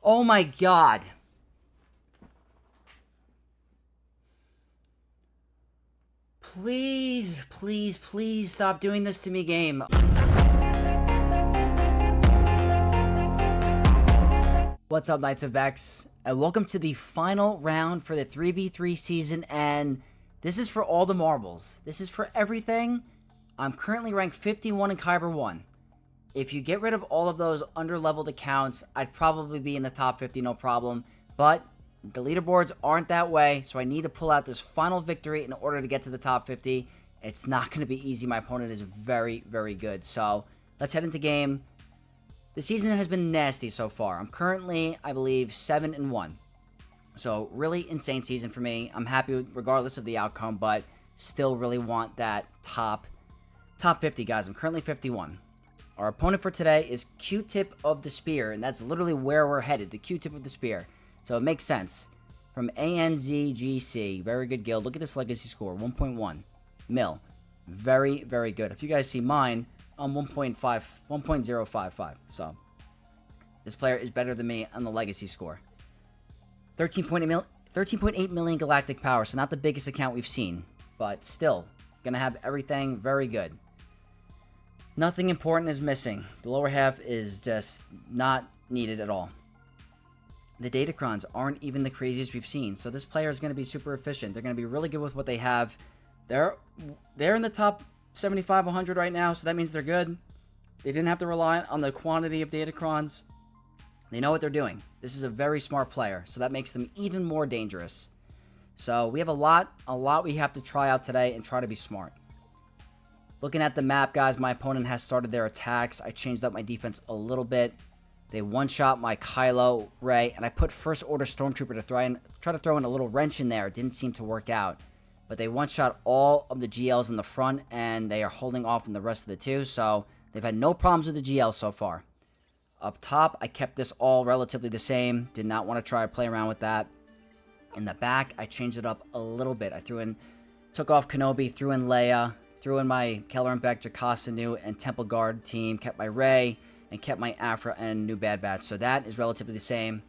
Oh my god. Please, please, please stop doing this to me, game. What's up, Knights of X? And welcome to the final round for the 3v3 season, and this is for all the marbles. This is for everything. I'm currently ranked 51 in Kyber 1. If you get rid of all of those under-leveled accounts, I'd probably be in the top 50, no problem. But the leaderboards aren't that way, so I need to pull out this final victory in order to get to the top 50. It's not going to be easy. My opponent is very, very good. So let's head into game. The season has been nasty so far. I'm currently, I believe, 7-1. So really insane season for me. I'm happy with, regardless of the outcome, but still really want that top 50, guys. I'm currently 51. Our opponent for today is Q-Tip of the Spear, and that's literally where we're headed, the Q-Tip of the Spear. So it makes sense. From ANZGC, very good guild. Look at this legacy score, 1.1 mil. Very, very good. If you guys see mine, I'm 1.055. So this player is better than me on the legacy score. 13.8 million galactic power, so not the biggest account we've seen, but still gonna have everything very good. Nothing important is missing. The lower half is just not needed at all. The Datacrons aren't even the craziest we've seen, so this player is going to be super efficient. They're going to be really good with what they have. They're in the top 75, 100 right now, so that means they're good. They didn't have to rely on the quantity of Datacrons. They know what they're doing. This is a very smart player, so that makes them even more dangerous. So we have a lot we have to try out today and try to be smart. Looking at the map, guys, my opponent has started their attacks. I changed up my defense a little bit. They one-shot my Kylo Ray, and I put First Order Stormtrooper to try to throw in a little wrench in there. It didn't seem to work out. But they one-shot all of the GLs in the front, and they are holding off on the rest of the two, so they've had no problems with the GL so far. Up top, I kept this all relatively the same. Did not want to try to play around with that. In the back, I changed it up a little bit. I took off Kenobi, threw in Leia, threw in my Keller and Beck, Jocasta new, and Temple Guard team, kept my Rey, and kept my Aphra and new Bad Batch. So that is relatively the same.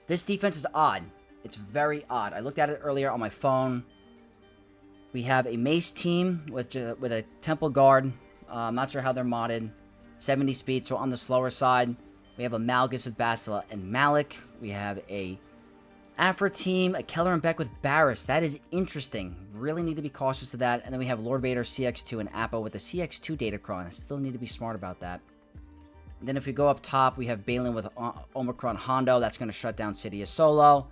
This defense is odd. It's very odd. I looked at it earlier on my phone. We have a Mace team with a Temple Guard. I'm not sure how they're modded. 70 speed, so on the slower side. We have a Malgus with Bastila and Malak. We have a Aphra team, a Keller and Beck with Barris. That is interesting. Really need to be cautious of that. And then we have Lord Vader CX2 and Appa with a CX2 Datacron. I still need to be smart about that. And then if we go up top, we have Baylan with Omicron Hondo. That's going to shut down Sidious solo.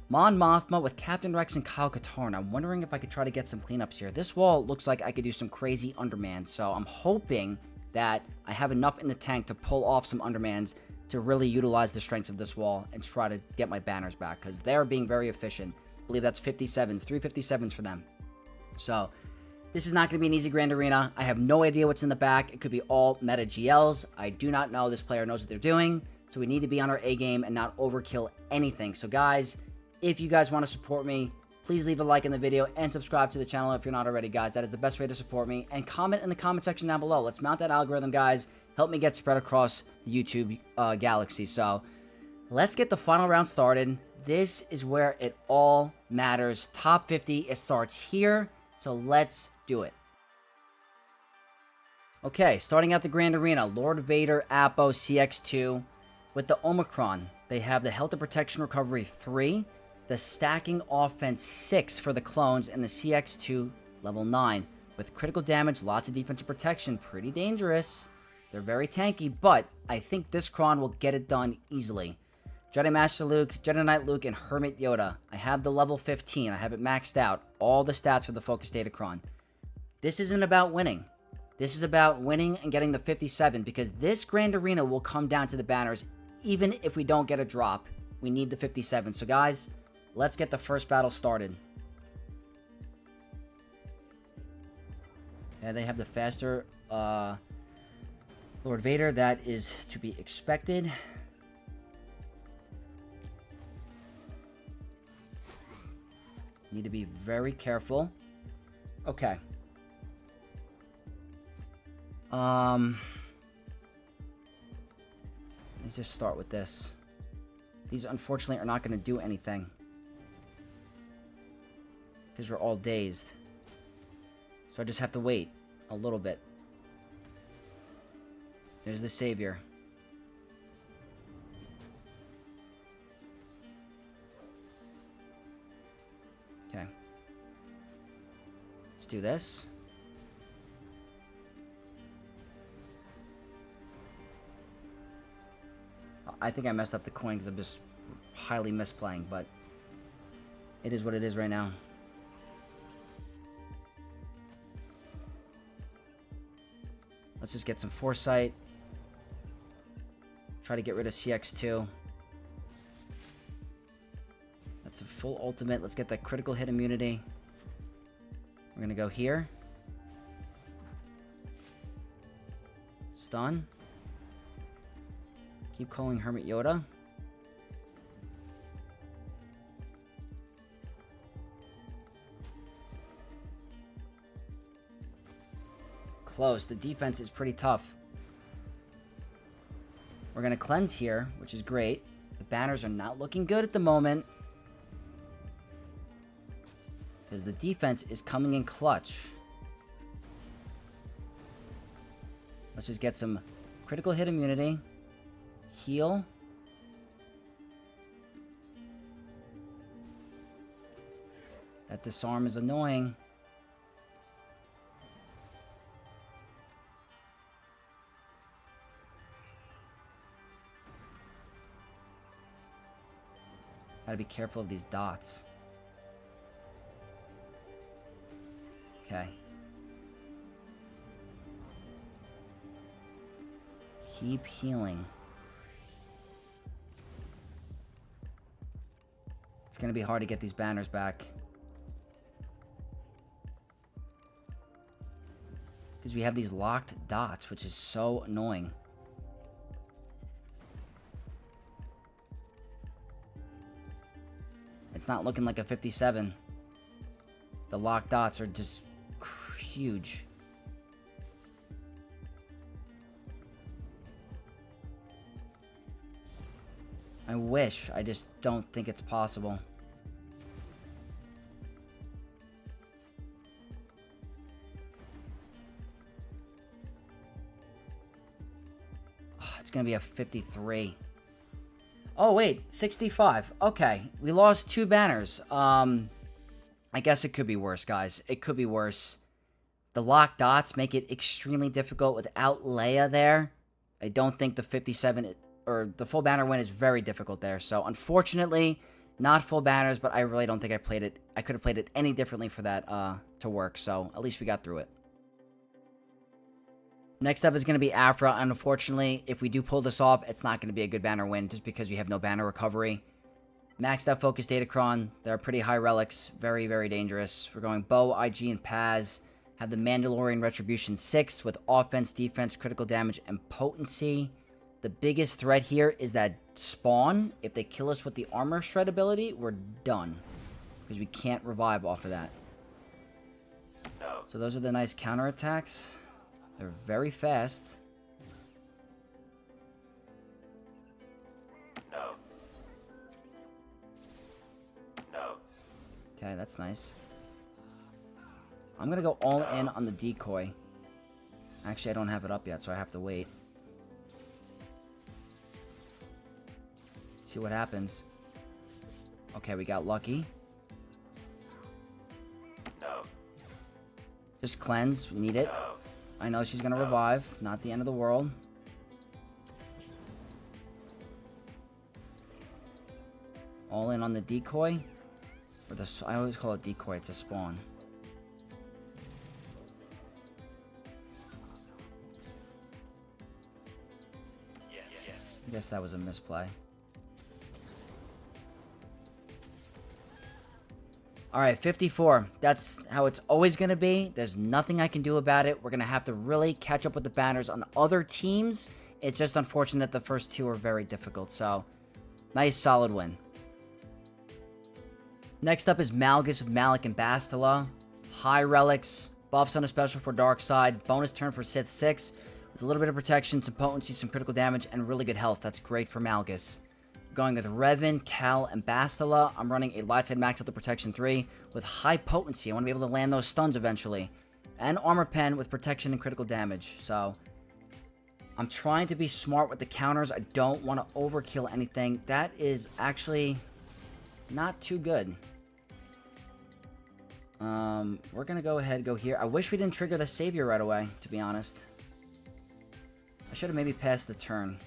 Mon Mothma with Captain Rex and Kyle Katarn. I'm wondering if I could try to get some cleanups here. This wall looks like I could do some crazy undermans. So I'm hoping that I have enough in the tank to pull off some undermans to really utilize the strengths of this wall and try to get my banners back, because they're being very efficient. I believe that's 57s, 357s for them. So this is not going to be an easy Grand Arena. I have no idea what's in the back. It could be all meta GLs. I do not know. This player knows what they're doing, so we need to be on our A game and not overkill anything. So guys, if you guys want to support me, please leave a like in the video and subscribe to the channel if you're not already, guys. That is the best way to support me. And comment in the comment section down below. Let's mount that algorithm, guys. Help me get spread across the YouTube galaxy. So let's get the final round started. This is where it all matters. Top 50, it starts here. So let's do it. Okay, starting out the Grand Arena. Lord Vader, Apo, CX2. With the Omicron, they have the Health and Protection Recovery 3. The Stacking Offense 6 for the clones, and the CX2 level 9. With critical damage, lots of defensive protection. Pretty dangerous. They're very tanky, but I think this Cron will get it done easily. Jedi Master Luke, Jedi Knight Luke, and Hermit Yoda. I have the level 15. I have it maxed out. All the stats for the Focus Datacron. This isn't about winning. This is about winning and getting the 57, because this Grand Arena will come down to the banners. Even if we don't get a drop, we need the 57. So guys, let's get the first battle started. And they have the faster Lord Vader. That is to be expected. Need to be very careful. Okay. Let me just start with this. These, unfortunately, are not going to do anything. Because we're all dazed. So I just have to wait a little bit. There's the Savior. Okay. Let's do this. I think I messed up the coin because I'm just highly misplaying, but it is what it is right now. Let's just get some foresight. Try to get rid of CX2. That's a full ultimate. Let's get that critical hit immunity. We're gonna go here. Stun. Keep calling Hermit Yoda. Close. The defense is pretty tough. We're going to cleanse here, which is great. The banners are not looking good at the moment. Because the defense is coming in clutch. Let's just get some critical hit immunity. Heal. That disarm is annoying. Gotta be careful of these dots. Okay. Keep healing. It's gonna be hard to get these banners back. Because we have these locked dots, which is so annoying. It's not looking like a 57. The locked dots are just huge. I wish. I just don't think it's possible. Oh, it's gonna be a 53. Oh, wait. 65. Okay. We lost 2 banners. I guess it could be worse, guys. It could be worse. The locked dots make it extremely difficult without Leia there. I don't think the 57 or the full banner win is very difficult there. So, unfortunately, not full banners, but I really don't think I played it. I could have played it any differently for that to work. So, at least we got through it. Next up is going to be Aphra. Unfortunately, if we do pull this off, it's not going to be a good banner win just because we have no banner recovery. Maxed out Focus Datacron. They're pretty high relics. Very, very dangerous. We're going Bow, IG, and Paz. Have the Mandalorian Retribution 6 with offense, defense, critical damage, and potency. The biggest threat here is that spawn. If they kill us with the armor shred ability, we're done. Because we can't revive off of that. So those are the nice counterattacks. They're very fast. Okay, that's nice. I'm going to go all in on the decoy. Actually, I don't have it up yet, so I have to wait. See what happens. Okay, we got lucky. Just cleanse. We need it. I know she's going to revive. Not the end of the world. All in on the decoy. Or I always call it decoy. It's a spawn. I guess that was a misplay. Alright, 54. That's how it's always going to be. There's nothing I can do about it. We're going to have to really catch up with the banners on other teams. It's just unfortunate the first 2 are very difficult. So, nice, solid win. Next up is Malgus with Malak and Bastila. High relics. Buffs on a special for Dark Side. Bonus turn for Sith 6. With a little bit of protection, some potency, some critical damage, and really good health. That's great for Malgus. going with Revan, Cal, and Bastila. I'm running a light side max up to protection 3 with high potency. I want to be able to land those stuns eventually. And armor pen with protection and critical damage. So I'm trying to be smart with the counters. I don't want to overkill anything. That is actually not too good. We're going to go ahead and go here. I wish we didn't trigger the Savior right away, to be honest. I should have maybe passed the turn.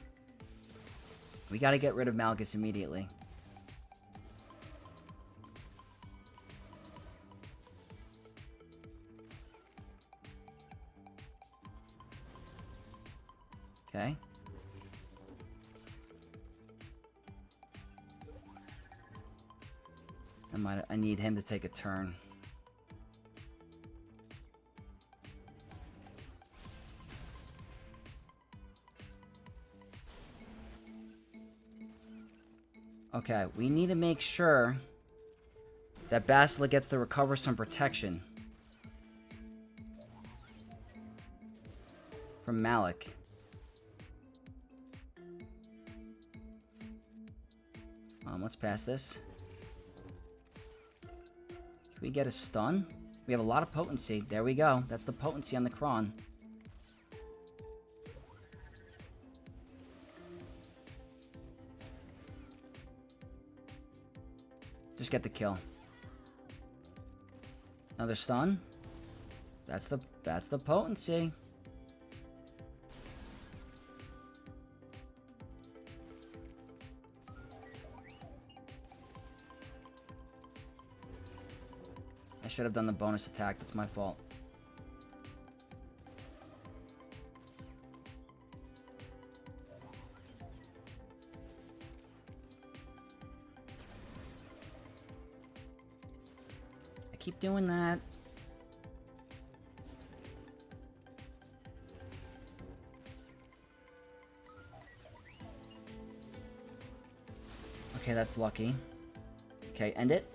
We got to get rid of Malgus immediately. Okay. I need him to take a turn. Okay, we need to make sure that Bastila gets to recover some protection from Malak. Let's pass this. Can we get a stun? We have a lot of potency. There we go. That's the potency on the Kron. Just get the kill. Another stun. That's the potency. I should have done the bonus attack. That's my fault. I keep doing that. Okay, that's lucky. Okay, end it.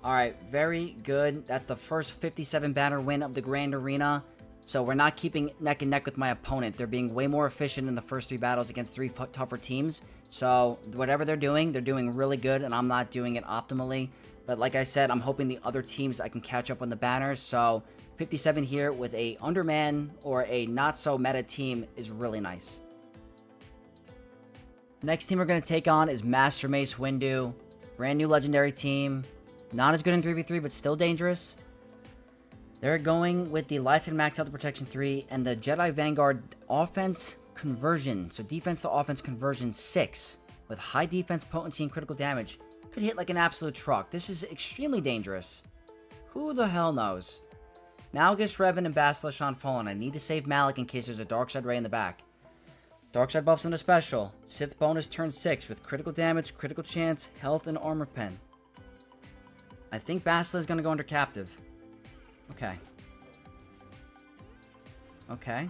Alright, very good. That's the first 57 banner win of the Grand Arena. So we're not keeping neck and neck with my opponent. They're being way more efficient in the first 3 battles against 3 tougher teams. So whatever they're doing really good, and I'm not doing it optimally. But like I said, I'm hoping the other teams I can catch up on the banners. So 57 here with a underman or a not so meta team is really nice. Next team we're going to take on is Master Mace Windu. Brand new legendary team. Not as good in 3v3, but still dangerous. They're going with the Lights and Max out to Protection 3 and the Jedi Vanguard offense conversion. So defense to offense conversion 6 with high defense, potency, and critical damage. Could hit like an absolute truck. This is extremely dangerous. Who the hell knows? Malgus, Revan, and Bastila Shan fallen. I need to save Malak in case there's a Dark Side Ray in the back. Dark Side buffs on a special. Sith bonus turn 6 with critical damage, critical chance, health, and armor pen. I think Bastila is going to go under captive. Okay. Okay.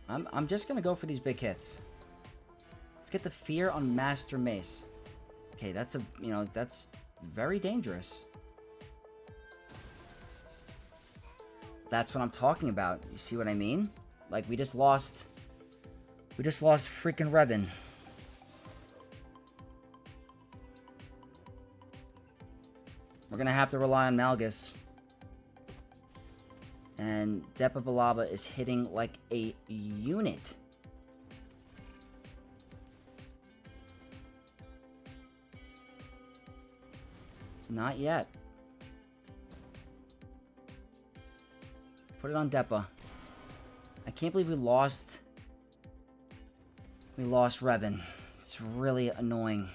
I'm just going to go for these big hits. Let's get the fear on Master Mace. Okay, that's that's very dangerous. That's what I'm talking about. You see what I mean? Like, we just lost freaking Revan. We're going to have to rely on Malgus. And Depa Billaba is hitting like a unit. Not yet. Put it on Depa. I can't believe we lost Revan. It's really annoying.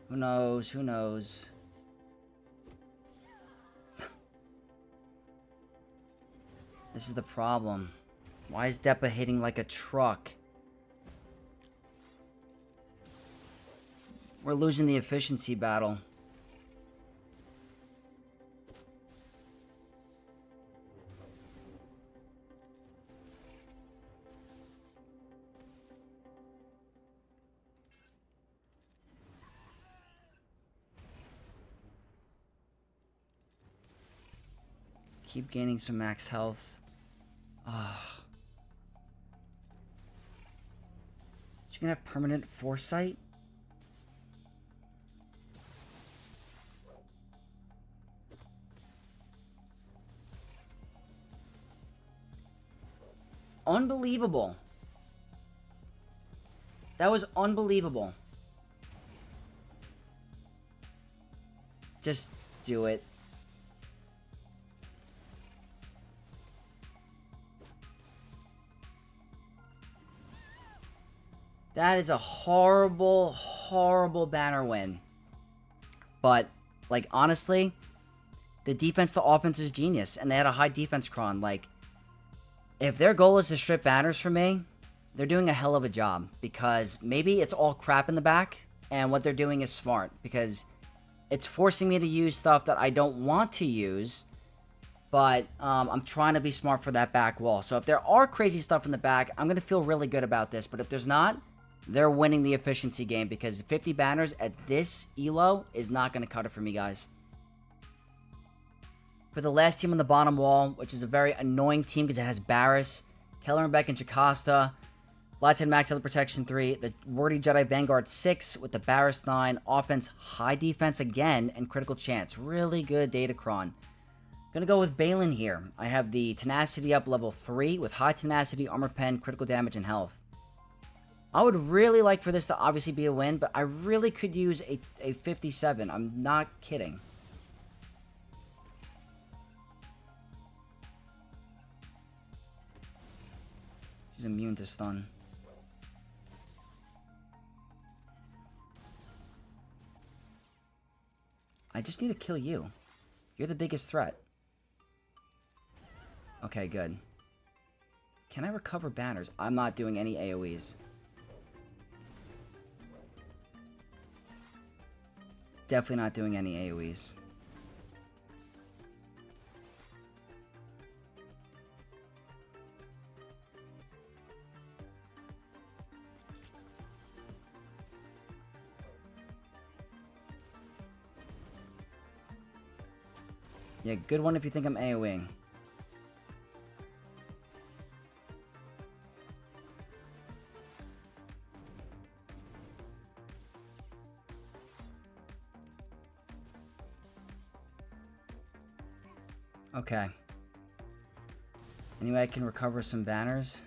Who knows? Who knows? This is the problem. Why is Depa hitting like a truck? We're losing the efficiency battle. Keep gaining some max health. Ah. She's gonna have permanent foresight? Unbelievable. That was unbelievable. Just do it. That is a horrible, horrible banner win. But, like, honestly, the defense to offense is genius. And they had a high defense cron. Like, if their goal is to strip banners from me, they're doing a hell of a job. Because maybe it's all crap in the back, and what they're doing is smart. Because it's forcing me to use stuff that I don't want to use. But I'm trying to be smart for that back wall. So if there are crazy stuff in the back, I'm going to feel really good about this. But if there's not, they're winning the efficiency game. Because 50 banners at this elo is not going to cut it for me, guys. For the last team on the bottom wall, which is a very annoying team because it has Barris, Kelleran Beck, and Jocasta. Lighthead Max Health Protection 3, the Wordy Jedi Vanguard 6 with the Barris 9, offense, high defense again, and critical chance. Really good Datacron. Gonna go with Baylan here. I have the Tenacity up level 3 with high Tenacity, Armor Pen, critical damage, and health. I would really like for this to obviously be a win, but I really could use a 57. I'm not kidding. She's immune to stun. I just need to kill you. You're the biggest threat. Okay, good. Can I recover banners? I'm not doing any AoEs. Definitely not doing any AoEs. Yeah, good one if you think I'm AoEing. Okay. Anyway, I can recover some banners.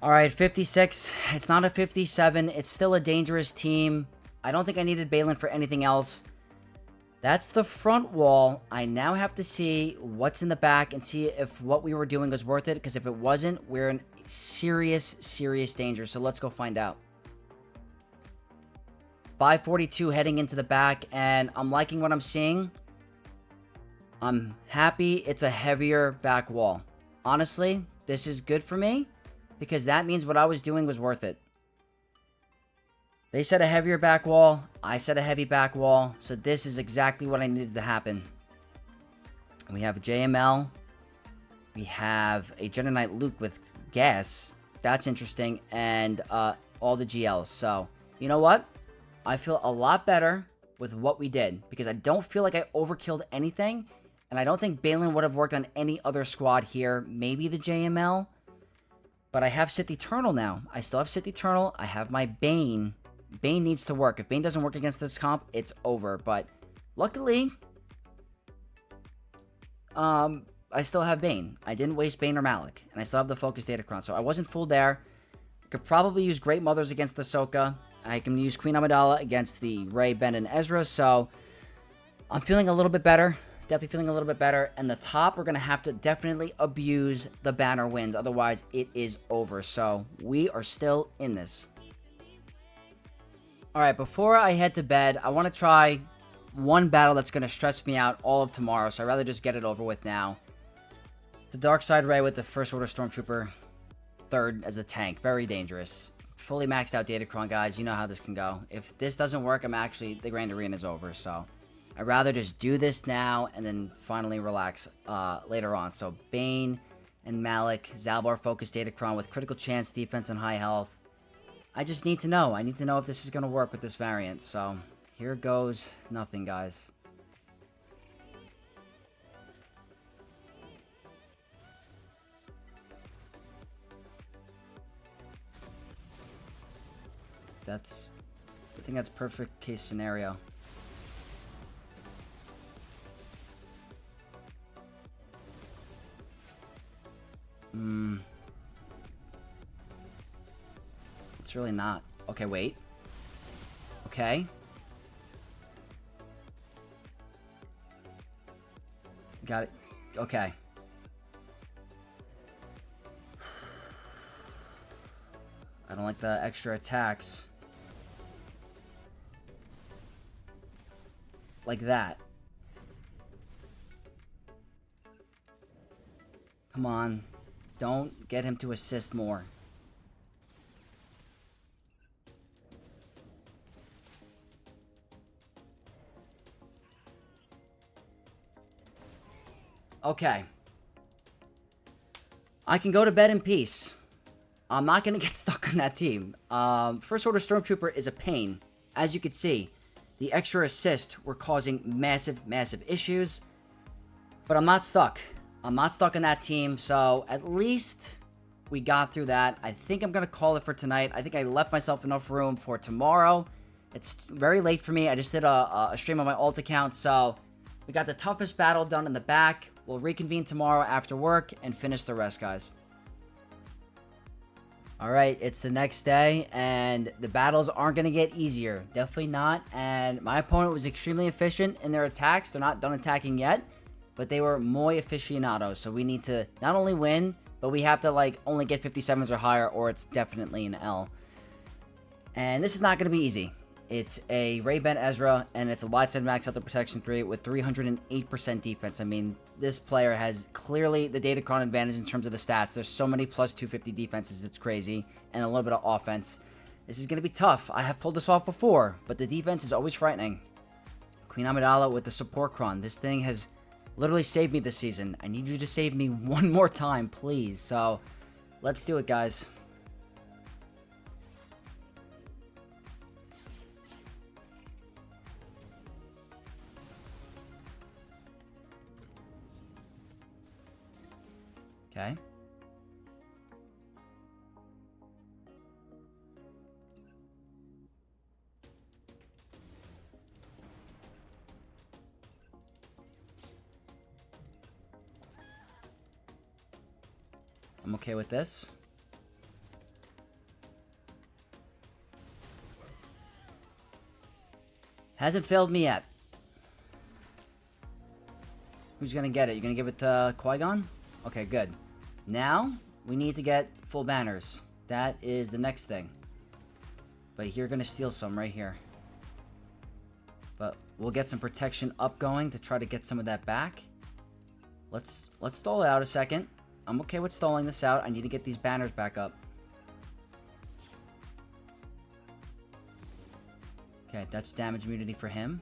Alright, 56. It's not a 57. It's still a dangerous team. I don't think I needed Baylan for anything else. That's the front wall. I now have to see what's in the back and see if what we were doing was worth it. Because if it wasn't, we're in serious, serious danger. So let's go find out. 542 heading into the back. And I'm liking what I'm seeing. I'm happy it's a heavier back wall. Honestly, this is good for me. Because that means what I was doing was worth it. They said a heavier back wall. I said a heavy back wall. So this is exactly what I needed to happen. We have a JML. We have a Jedi Knight Luke with gas. That's interesting. And all the GLs. So, you know what? I feel a lot better with what we did. Because I don't feel like I overkilled anything. And I don't think Baylan would have worked on any other squad here. Maybe the JML. But I have Sith Eternal now. I still have Sith Eternal. I have my Bane. Bane needs to work. If Bane doesn't work against this comp, it's over. But luckily, I still have Bane. I didn't waste Bane or Malak. And I still have the Focus Datacron. So I wasn't fooled there. I could probably use Great Mothers against the Ahsoka. I can use Queen Amidala against the Rey, Ben, and Ezra. So I'm feeling a little bit better. Definitely feeling a little bit better. And the top, we're going to have to definitely abuse the banner wins. Otherwise, it is over. So we are still in this. Alright, before I head to bed, I want to try one battle that's going to stress me out all of tomorrow. So I'd rather just get it over with now. The Dark Side Rey with the First Order Stormtrooper. Third as a tank. Very dangerous. Fully maxed out Datacron, guys. You know how this can go. If this doesn't work, the Grand Arena is over. So I'd rather just do this now and then finally relax later on. So Bane and Malak, Zalbar Focus Datacron with critical chance, defense, and high health. I just need to know. I need to know if this is going to work with this variant. So Here goes nothing, guys. I think that's perfect case scenario. It's really not. Okay, wait. Okay. Got it. Okay. I don't like the extra attacks. Like that. Come on. Don't get him to assist more. Okay. I can go to bed in peace. I'm not going to get stuck on that team. First Order Stormtrooper is a pain. As you can see, the extra assist were causing massive, massive issues. But I'm not stuck. I'm not stuck on that team, so at least we got through that. I think I'm going to call it for tonight. I think I left myself enough room for tomorrow. It's very late for me. I just did a stream on my alt account, so we got the toughest battle done in the back. We'll reconvene tomorrow after work and finish the rest, guys. Alright, it's the next day, and the battles aren't going to get easier. Definitely not, and my opponent was extremely efficient in their attacks. They're not done attacking yet, but they were muy aficionados, so we need to not only win, but we have to, like, only get 57s or higher, or it's definitely an L. And this is not going to be easy. It's a Ray-Ben Ezra, and it's a lightsaber max out the protection 3 with 308% defense. I mean, this player has clearly the Datacron advantage in terms of the stats. There's so many plus 250 defenses, it's crazy, and a little bit of offense. This is going to be tough. I have pulled this off before, but the defense is always frightening. Queen Amidala with the support cron. This thing has literally saved me this season. I need you to save me one more time, please. So, let's do it, guys. Okay. I'm okay with this. Hasn't failed me yet. Who's gonna get it? You gonna give it to Qui-Gon? Okay, good. Now, we need to get full banners. That is the next thing. But you're gonna steal some right here. But we'll get some protection up going to try to get some of that back. Let's stall it out a second. I'm okay with stalling this out. I need to get these banners back up. Okay, that's damage immunity for him.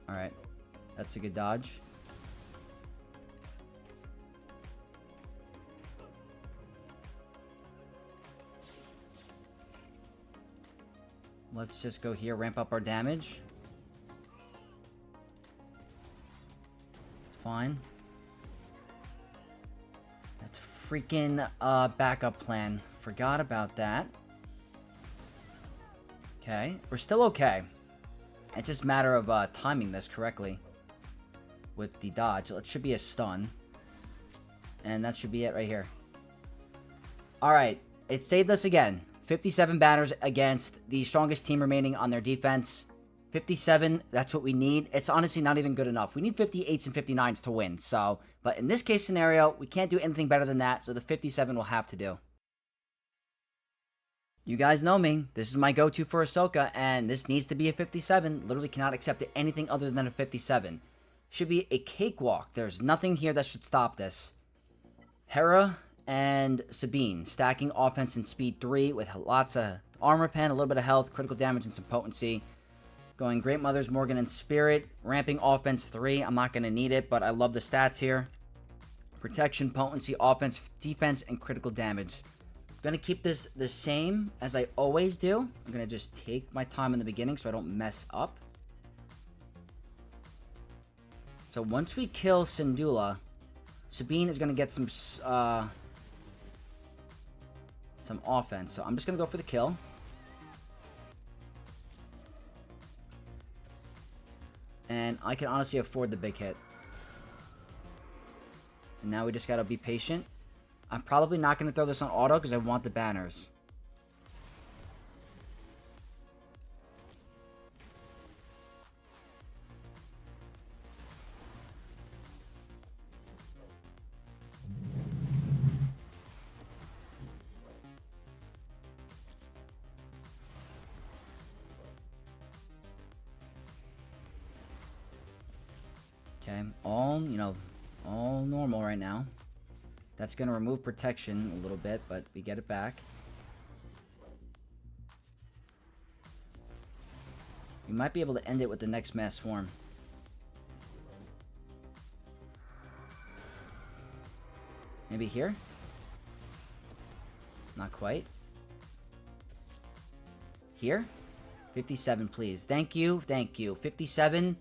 Alright, that's a good dodge. Let's just go here, ramp up our damage. It's fine. That's freaking backup plan. Forgot about that. Okay, we're still okay. It's just a matter of timing this correctly with the dodge. It should be a stun. And that should be it right here. Alright, it saved us again. 57 banners against the strongest team remaining on their defense. 57, that's what we need. It's honestly not even good enough. We need 58s and 59s to win. So, but in this case scenario, we can't do anything better than that. So the 57 will have to do. You guys know me. This is my go-to for Ahsoka, and this needs to be a 57. Literally cannot accept anything other than a 57. Should be a cakewalk. There's nothing here that should stop this. Hera and Sabine stacking offense and speed 3 with lots of armor pen, a little bit of health, critical damage, and some potency. Going Great Mothers, Morgan, and Spirit. Ramping offense 3. I'm not going to need it, but I love the stats here. Protection, potency, offense, defense, and critical damage. I'm going to keep this the same as I always do. I'm going to just take my time in the beginning so I don't mess up. So once we kill Syndulla, Sabine is going to get some offense. So I'm just going to go for the kill. And I can honestly afford the big hit. And now we just gotta be patient. I'm probably not gonna throw this on auto because I want the banners. Okay, all normal right now. That's going to remove protection a little bit, but we get it back. We might be able to end it with the next mass swarm. Maybe here? Not quite. Here? 57, please. Thank you, thank you. 57.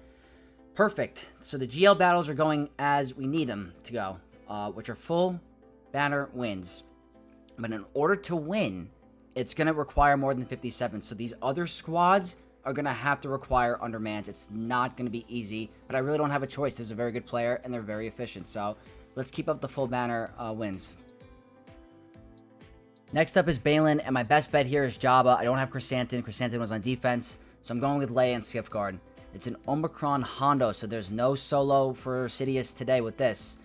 Perfect. So the GL battles are going as we need them to go, which are full banner wins. But in order to win, it's going to require more than 57. So these other squads are going to have to require undermans. It's not going to be easy, but I really don't have a choice. This is a very good player, and they're very efficient. So let's keep up the full banner wins. Next up is Baylan, and my best bet here is Jabba. I don't have Chrysanthemum. Chrysanthemum was on defense, so I'm going with Leia and Skiffguard. It's an Omicron Hondo, so there's no solo for Sidious today with this.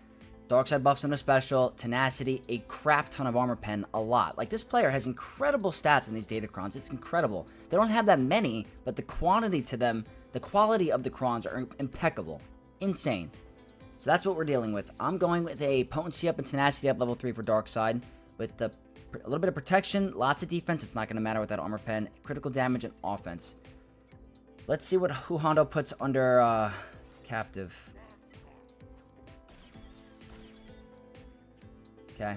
Dark side buffs on a special, tenacity, a crap ton of armor pen, a lot. Like, this player has incredible stats in these Datacrons. It's incredible. They don't have that many, but the quantity to them, the quality of the crons are impeccable. Insane. So that's what we're dealing with. I'm going with a potency up and tenacity up level 3 for Dark side, with a little bit of protection, lots of defense. It's not going to matter with that armor pen. Critical damage and offense. Let's see what Hondo puts under captive. Okay.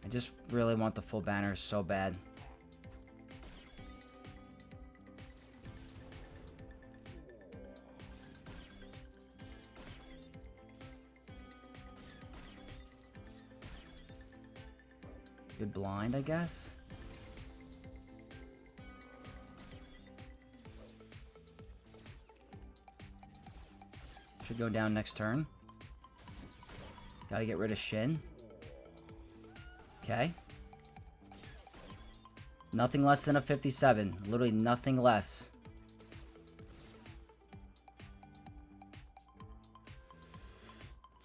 I just really want the full banners so bad. Good blind, I guess. Should go down next turn. Gotta get rid of Shin. Okay. Nothing less than a 57. Literally nothing less.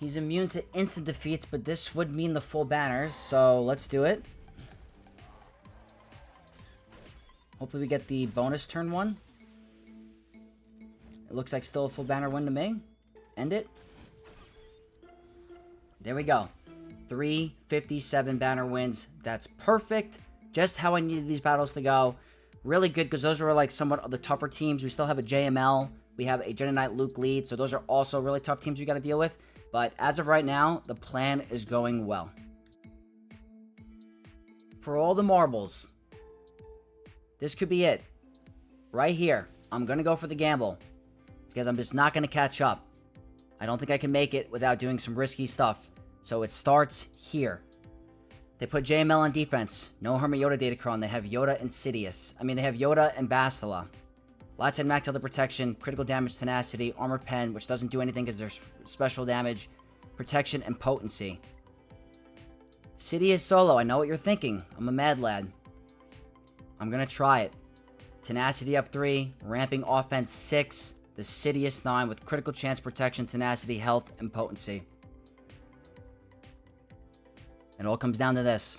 He's immune to instant defeats, but this would mean the full banners, so let's do it. Hopefully we get the bonus turn one. It looks like still a full banner win to me. End it. There we go. 357 banner wins. That's perfect. Just how I needed these battles to go. Really good, because those were like somewhat of the tougher teams. We still have a JML. We have a Jedi Knight Luke lead, so those are also really tough teams we got to deal with. But as of right now, the plan is going well. For all the marbles, this could be it. Right here. I'm going to go for the gamble, because I'm just not going to catch up. I don't think I can make it without doing some risky stuff. So it starts here. They put JML on defense. No Hermit Yoda Datacron. They have Yoda and Sidious. I mean, they have Yoda and Bastila. Lots of max other protection, critical damage, tenacity, armor pen, which doesn't do anything because there's special damage, protection, and potency. Sidious solo. I know what you're thinking. I'm a mad lad. I'm going to try it. Tenacity up 3, ramping offense 6, the Sidious 9 with critical chance, protection, tenacity, health, and potency. It all comes down to this.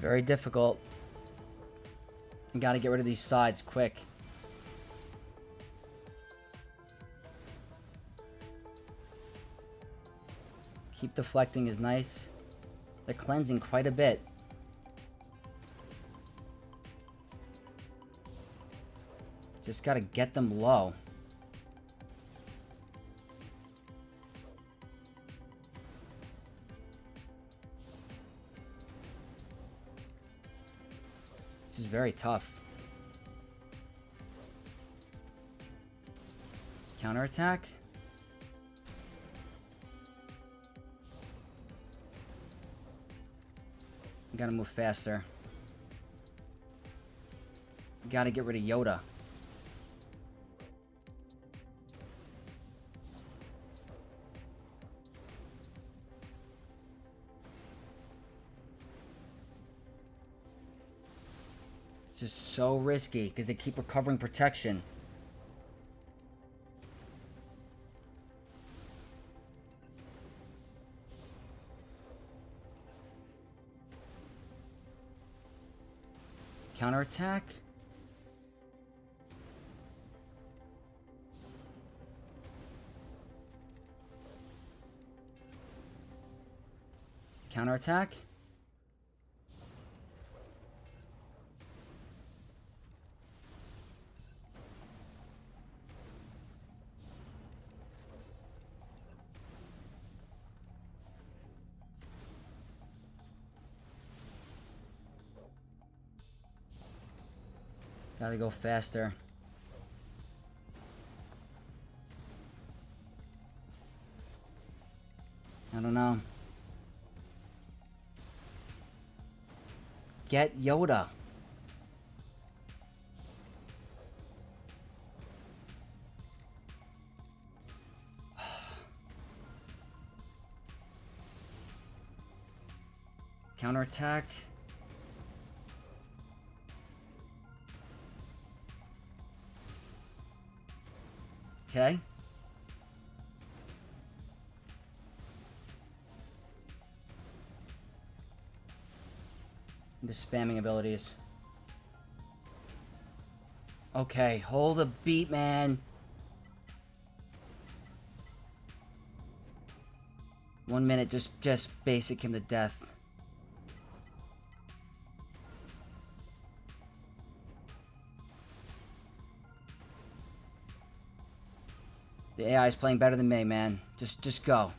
Very difficult. You gotta get rid of these sides quick. Keep deflecting is nice. They're cleansing quite a bit. Just gotta get them low. This is very tough. Counterattack. Gotta move faster. Gotta get rid of Yoda. It's just so risky because they keep recovering protection. Counterattack. Counterattack. Gotta go faster. I don't know. Get Yoda. Counterattack. Okay. The spamming abilities. Okay, hold the beat, man. 1 minute, just basic him to death. The AI is playing better than me, man. Just go.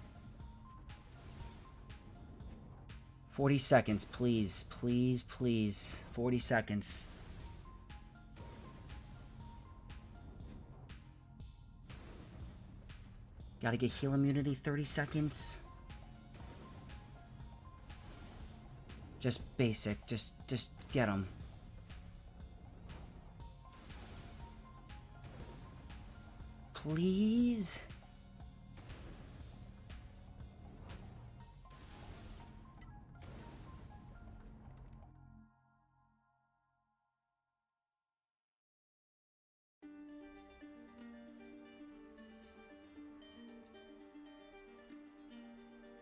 40 seconds, please. Please, please. 40 seconds. Gotta get heal immunity, 30 seconds. Just basic. Just get him. Please?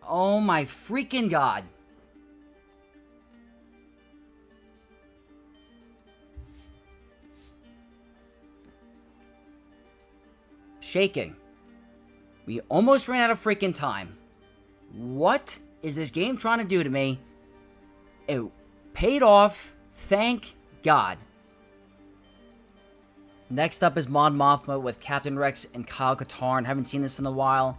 Oh my freaking God. Shaking. We almost ran out of freaking time. What is this game trying to do to me? It paid off. Thank God. Next up is Mon Mothma with Captain Rex and Kyle Katarn. Haven't seen this in a while.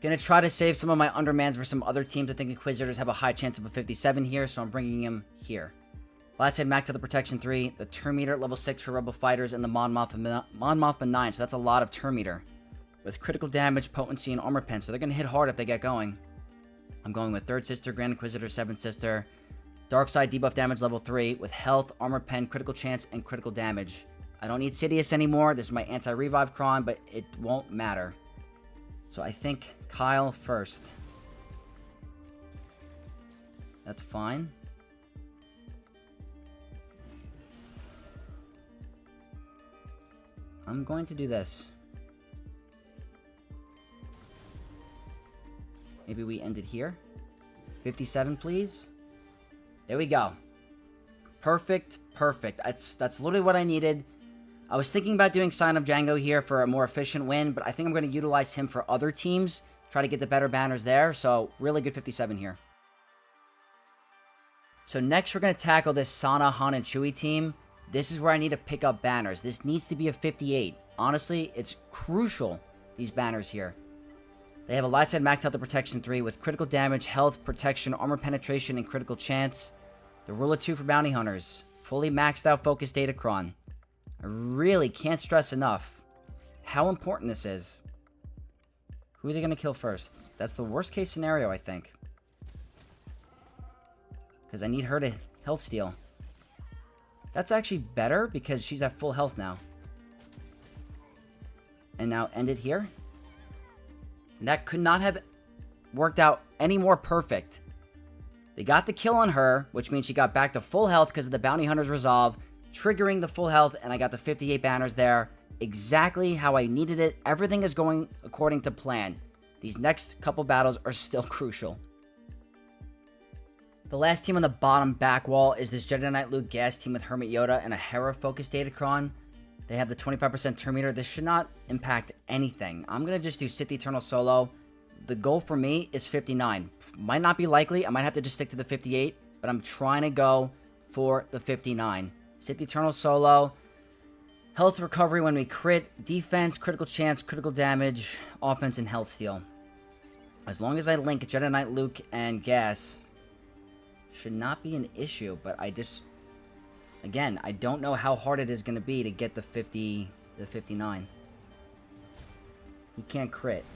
Gonna try to save some of my undermans for some other teams. I think Inquisitors have a high chance of a 57 here, so I'm bringing him here. Last head back to the Protection 3, the Terminator level 6 for Rebel Fighters, and the Mon Mothma 9, so that's a lot of Terminator. With critical damage, potency, and armor pen, so they're gonna hit hard if they get going. I'm going with 3rd Sister, Grand Inquisitor, 7th Sister, Dark Side debuff damage level 3, with health, armor pen, critical chance, and critical damage. I don't need Sidious anymore, this is my anti-revive cron, but it won't matter. So I think Kyle first. That's fine. I'm going to do this. Maybe we end it here. 57, please. There we go. Perfect, perfect. That's literally what I needed. I was thinking about doing Sign of Django here for a more efficient win, but I think I'm going to utilize him for other teams, try to get the better banners there, so really good 57 here. So next we're going to tackle this Sana, Han, and Chewie team. This is where I need to pick up banners. This needs to be a 58. Honestly, it's crucial, these banners here. They have a light side maxed out to protection 3 with critical damage, health, protection, armor penetration, and critical chance. The rule of 2 for bounty hunters. Fully maxed out focus datacron. I really can't stress enough how important this is. Who are they going to kill first? That's the worst case scenario, I think. Because I need her to health steal. That's actually better because she's at full health now. And now end it here. That could not have worked out any more perfect. They got the kill on her, which means she got back to full health because of the bounty hunter's resolve, triggering the full health, and I got the 58 banners there. Exactly how I needed it. Everything is going according to plan. These next couple battles are still crucial. The last team on the bottom back wall is this Jedi Knight Luke gas team with Hermit Yoda and a Hera focused datacron. They have the 25% turn meter. This should not impact anything. I'm going to just do Sith Eternal solo. The goal for me is 59. Might not be likely. I might have to just stick to the 58, but I'm trying to go for the 59. Sith Eternal solo. Health recovery when we crit. Defense, critical chance, critical damage, offense, and health steal. As long as I link Jedi Knight Luke and gas, should not be an issue, but I just... Again, I don't know how hard it is going to be to get the 59. He can't crit.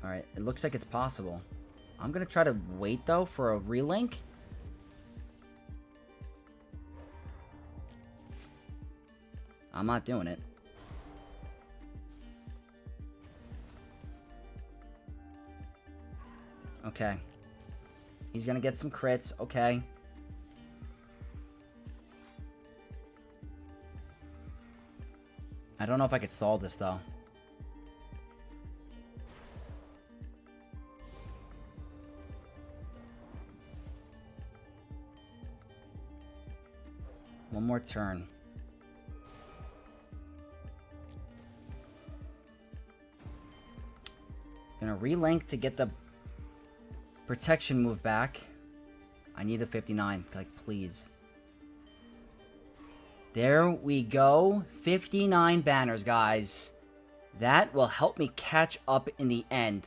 Alright, it looks like it's possible. I'm going to try to wait, though, for a relink. I'm not doing it. Okay. He's gonna get some crits. Okay. I don't know if I could stall this, though. One more turn. Gonna relink to get the protection move back. I need a 59. Like, please. There we go. 59 banners, guys. That will help me catch up in the end.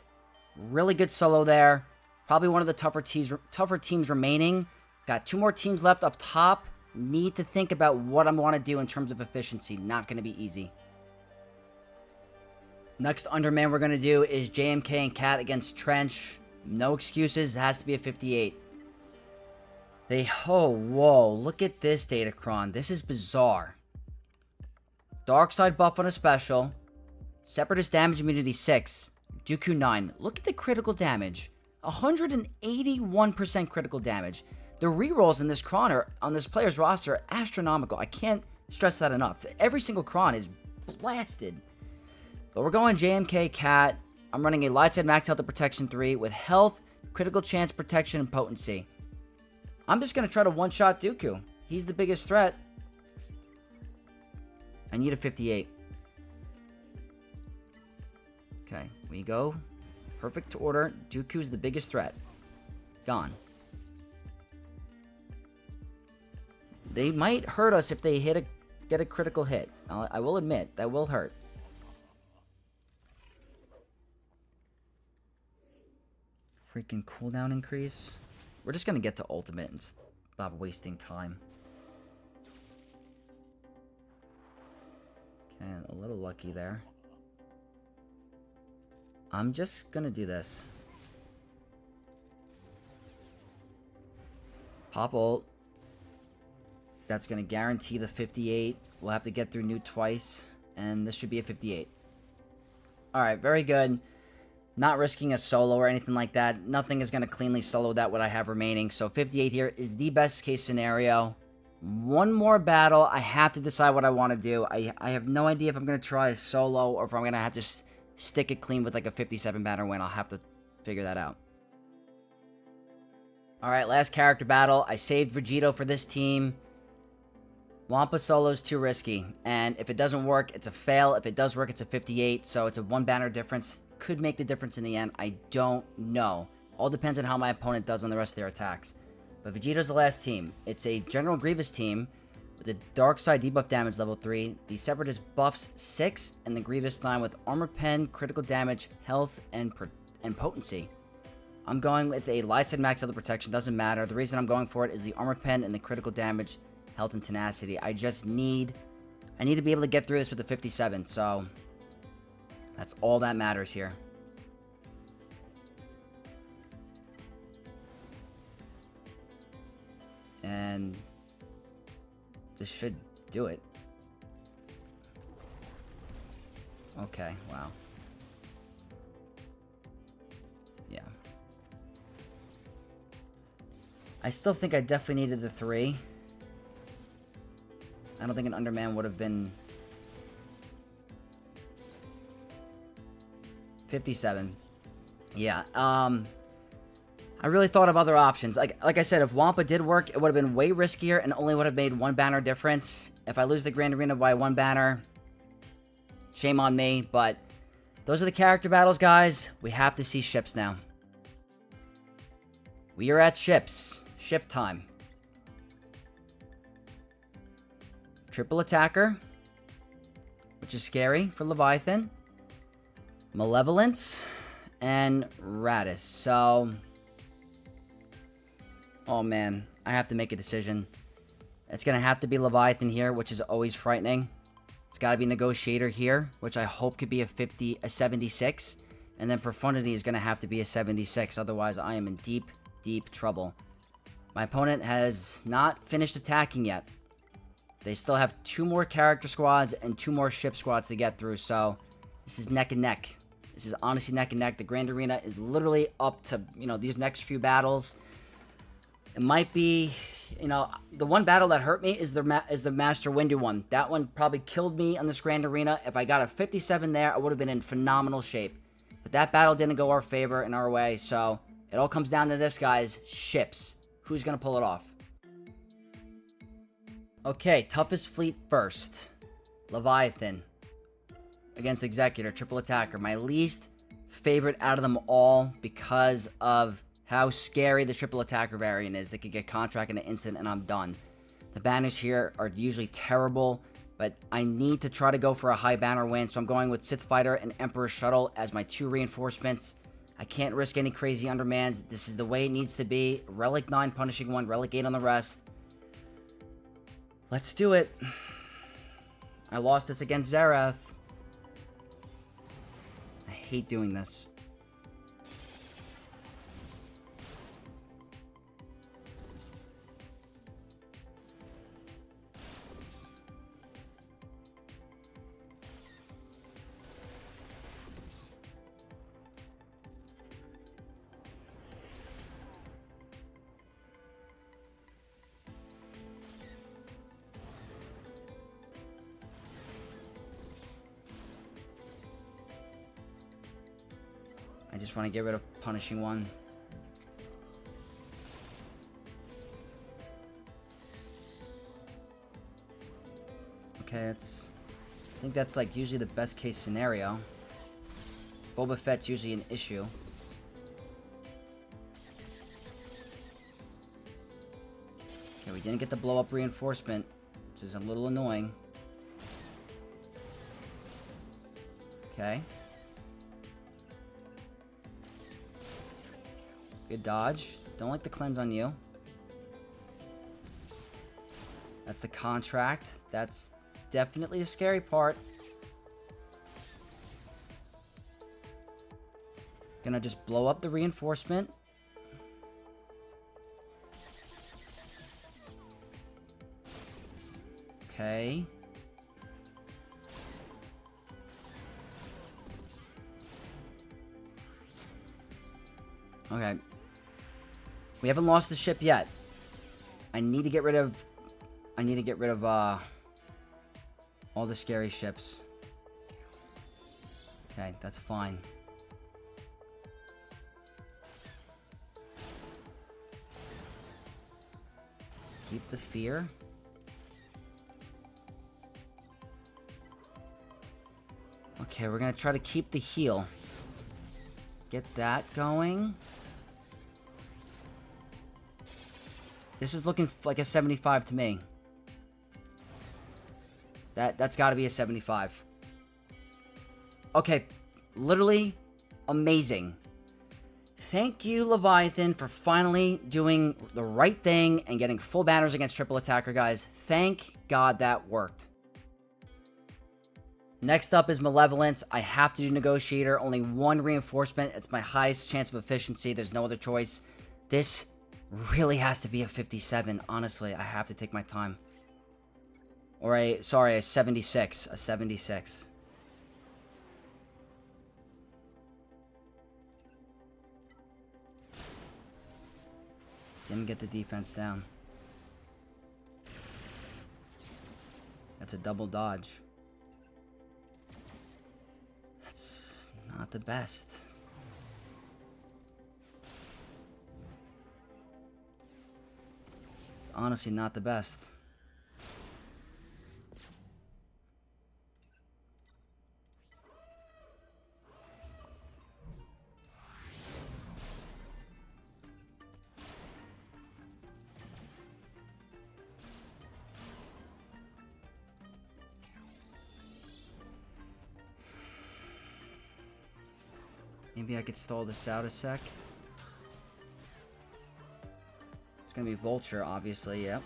Really good solo there. Probably one of the tougher teams remaining. Got 2 more teams left up top. Need to think about what I want to do in terms of efficiency. Not going to be easy. Next Underman we're going to do is JMK and Cat against Trench. No excuses. It has to be a 58. Oh, whoa. Look at this Datacron. This is bizarre. Dark side buff on a special. Separatist damage immunity 6. Dooku 9. Look at the critical damage. 181% critical damage. The rerolls in this Kron on this player's roster are astronomical. I can't stress that enough. Every single Kron is blasted. But we're going JMK Cat. I'm running a light side max health to protection 3 with health, critical chance, protection, and potency. I'm just going to try to one-shot Dooku. He's the biggest threat. I need a 58. Okay, we go. Perfect order. Dooku's the biggest threat. Gone. They might hurt us if they get a critical hit. I will admit, that will hurt. Freaking cooldown increase. We're just going to get to ultimate and stop wasting time. Okay, a little lucky there. I'm just going to do this. Pop ult. That's going to guarantee the 58. We'll have to get through Newt twice. And this should be a 58. Alright, very good. Not risking a solo or anything like that. Nothing is going to cleanly solo that what I have remaining. So 58 here is the best case scenario. One more battle. I have to decide what I want to do. I have no idea if I'm going to try a solo or if I'm going to have to stick it clean with like a 57 banner win. I'll have to figure that out. Alright, last character battle. I saved Vegito for this team. Wampa Solo's too risky. And if it doesn't work, it's a fail. If it does work, it's a 58. So it's a 1 banner difference. Could make the difference in the end. I don't know. All depends on how my opponent does on the rest of their attacks. But Vegito's the last team. It's a General Grievous team with the Dark Side debuff damage level 3. The Separatist buffs 6. And the Grievous 9 with Armor Pen, critical damage, health, and potency. I'm going with a light side max other protection. Doesn't matter. The reason I'm going for it is the Armor Pen and the critical damage, health, and tenacity. I need to be able to get through this with a 57. So that's all that matters here. And this should do it. Okay, wow. Yeah. I still think I definitely needed the 3. I don't think an Underman would have been 57. Yeah, I really thought of other options. Like I said, if Wampa did work, it would have been way riskier and only would have made 1 banner difference. If I lose the Grand Arena by 1 banner, shame on me. But those are the character battles, guys. We have to see ships now. We are at ships. Ship time. Triple Attacker, which is scary for Leviathan. Malevolence, and Raddus. So, oh man, I have to make a decision. It's going to have to be Leviathan here, which is always frightening. It's got to be Negotiator here, which I hope could be a 76. And then Profundity is going to have to be a 76. Otherwise, I am in deep, deep trouble. My opponent has not finished attacking yet. They still have 2 more character squads and 2 more ship squads to get through. So, this is neck and neck. This is honestly neck and neck. The Grand Arena is literally up to, these next few battles. It might be, the one battle that hurt me is the Master Windu one. That one probably killed me on this Grand Arena. If I got a 57 there, I would have been in phenomenal shape. But that battle didn't go our favor in our way. So, it all comes down to this, guys. Ships. Who's going to pull it off? Okay, toughest fleet first. Leviathan. Against Executor, triple attacker. My least favorite out of them all because of how scary the triple attacker variant is. They could get contract in an instant and I'm done. The banners here are usually terrible, but I need to try to go for a high banner win, so I'm going with Sith Fighter and Emperor Shuttle as my 2 reinforcements. I can't risk any crazy undermans. This is the way it needs to be. Relic 9 punishing 1, Relic 8 on the rest. Let's do it. I lost this against Zerath. I hate doing this. I just want to get rid of punishing 1. Okay, I think that's like usually the best case scenario. Boba Fett's usually an issue. Okay, we didn't get the blow up reinforcement, which is a little annoying. Okay. Good dodge. Don't like the cleanse on you. That's the contract. That's definitely a scary part. Gonna just blow up the reinforcement. Okay. Okay. We haven't lost the ship yet. I need to get rid of all the scary ships. Okay, that's fine. Keep the fear. Okay, we're gonna try to keep the heal. Get that going. This is looking like a 75 to me. That's got to be a 75. Okay, literally amazing. Thank you, Leviathan, for finally doing the right thing and getting full banners against triple attacker, guys. Thank God that worked. Next up is Malevolence. I have to do Negotiator. Only one reinforcement. It's my highest chance of efficiency. There's no other choice. This really has to be a 57. Honestly, I have to take my time. Or a 76. A 76. Didn't get the defense down. That's a double dodge. That's not the best. It's honestly not the best. Maybe I could stall this out a sec. It's gonna be Vulture, obviously, yep.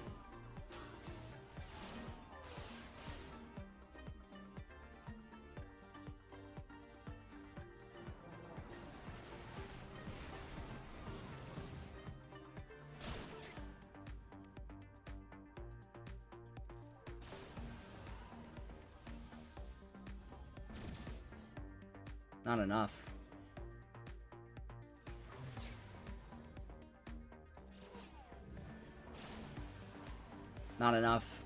Not enough. Not enough.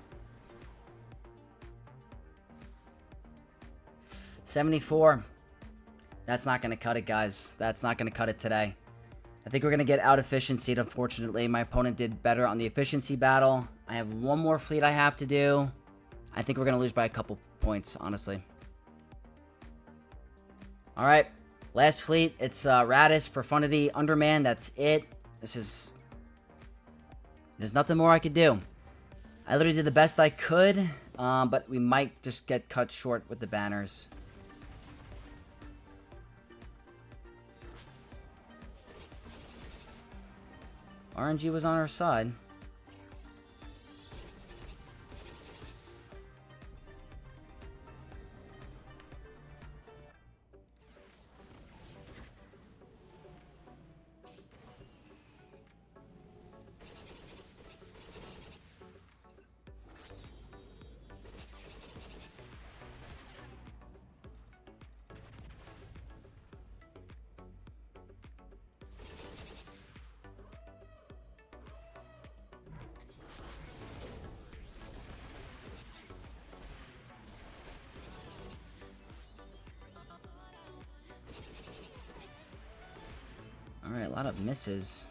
74. That's not going to cut it, guys. That's not going to cut it today. I think we're going to get out efficiency. Unfortunately, my opponent did better on the efficiency battle. I have one more fleet I have to do. I think we're going to lose by a couple points, honestly. All right. Last fleet. It's Raddus, Profundity, Underman. That's it. There's nothing more I could do. I literally did the best I could, but we might just get cut short with the banners. RNG was on our side. Alright, a lot of misses.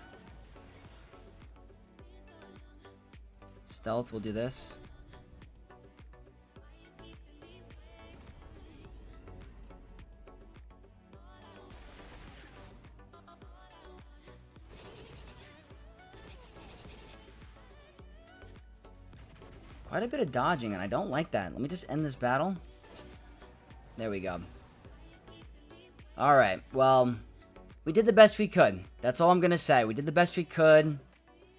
Stealth will do this. Quite a bit of dodging, and I don't like that. Let me just end this battle. There we go. Alright, well, we did the best we could. That's all I'm going to say. We did the best we could.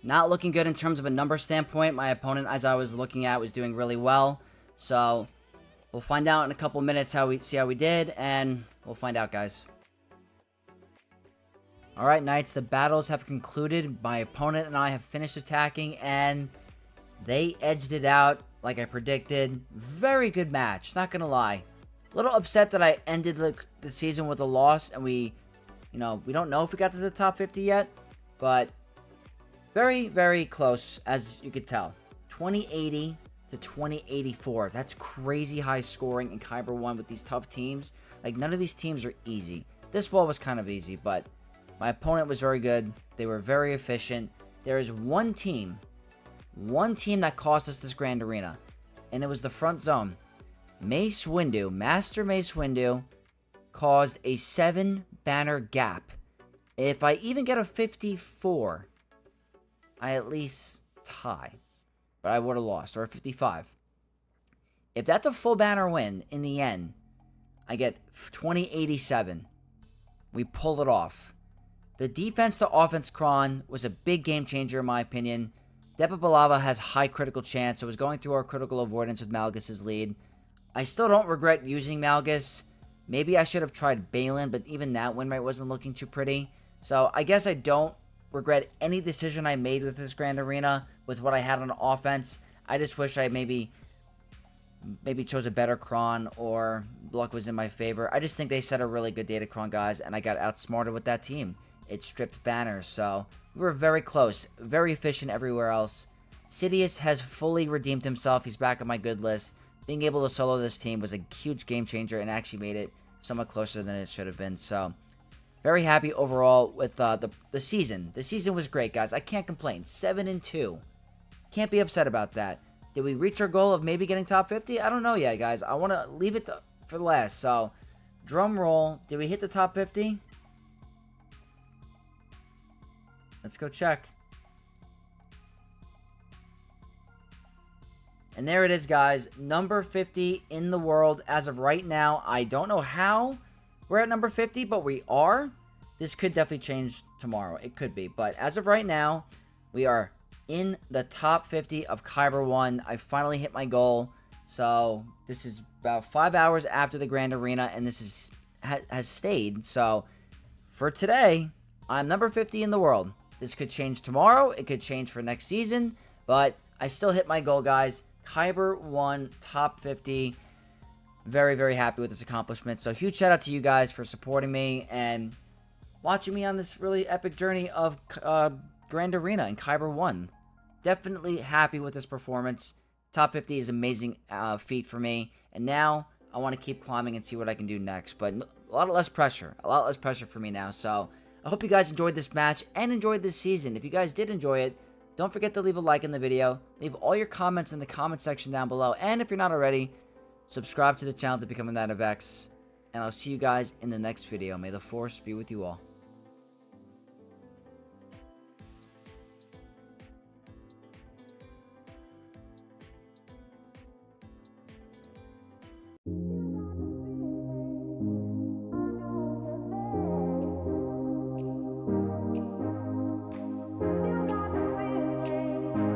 Not looking good in terms of a number standpoint. My opponent, as I was looking at, was doing really well. So, we'll find out in a couple minutes how we did, and we'll find out, guys. Alright, Knights, the battles have concluded. My opponent and I have finished attacking, and they edged it out like I predicted. Very good match, not gonna lie. A little upset that I ended the season with a loss, and we don't know if we got to the top 50 yet, but very, very close, as you could tell. 2080 to 2084. That's crazy high scoring in Kyber 1 with these tough teams. Like, none of these teams are easy. This wall was kind of easy, but my opponent was very good. They were very efficient. There is one team one team that cost us this Grand Arena, and it was the front zone. Mace Windu, Master Mace Windu, caused a 7-banner gap. If I even get a 54, I at least tie. But I would have lost, or a 55. If that's a full banner win in the end, I get 2087. We pull it off. The defense to offense cron was a big game changer in my opinion. Depa Billaba has high critical chance, so it was going through our critical avoidance with Malgus' lead. I still don't regret using Malgus. Maybe I should have tried Baylan, but even that win rate wasn't looking too pretty. So I guess I don't regret any decision I made with this Grand Arena with what I had on offense. I just wish I maybe chose a better cron or luck was in my favor. I just think they set a really good data cron, guys, and I got outsmarted with that team. It stripped banners, so we were very close, very efficient everywhere else. Sidious has fully redeemed himself. He's back on my good list. Being able to solo this team was a huge game changer and actually made it somewhat closer than it should have been. So very happy overall with the season. The season was great, guys. I can't complain. 7-2. Can't be upset about that. Did we reach our goal of maybe getting top 50? I don't know yet, guys. I want to leave it for the last. So, drum roll. Did we hit the top 50? Let's go check. And there it is, guys. Number 50 in the world as of right now. I don't know how we're at number 50, but we are. This could definitely change tomorrow. It could be. But as of right now, we are in the top 50 of Kyber 1. I finally hit my goal. So this is about 5 hours after the Grand Arena, and this has stayed. So for today, I'm number 50 in the world. This could change tomorrow. It could change for next season. But I still hit my goal, guys. Kyber 1, top 50. Very, very happy with this accomplishment. So huge shout out to you guys for supporting me and watching me on this really epic journey of Grand Arena in Kyber 1. Definitely happy with this performance. Top 50 is an amazing feat for me. And now I want to keep climbing and see what I can do next. But a lot less pressure. A lot less pressure for me now. So I hope you guys enjoyed this match and enjoyed this season. If you guys did enjoy it, don't forget to leave a like in the video. Leave all your comments in the comment section down below. And if you're not already, subscribe to the channel to become a Knight of X. And I'll see you guys in the next video. May the Force be with you all.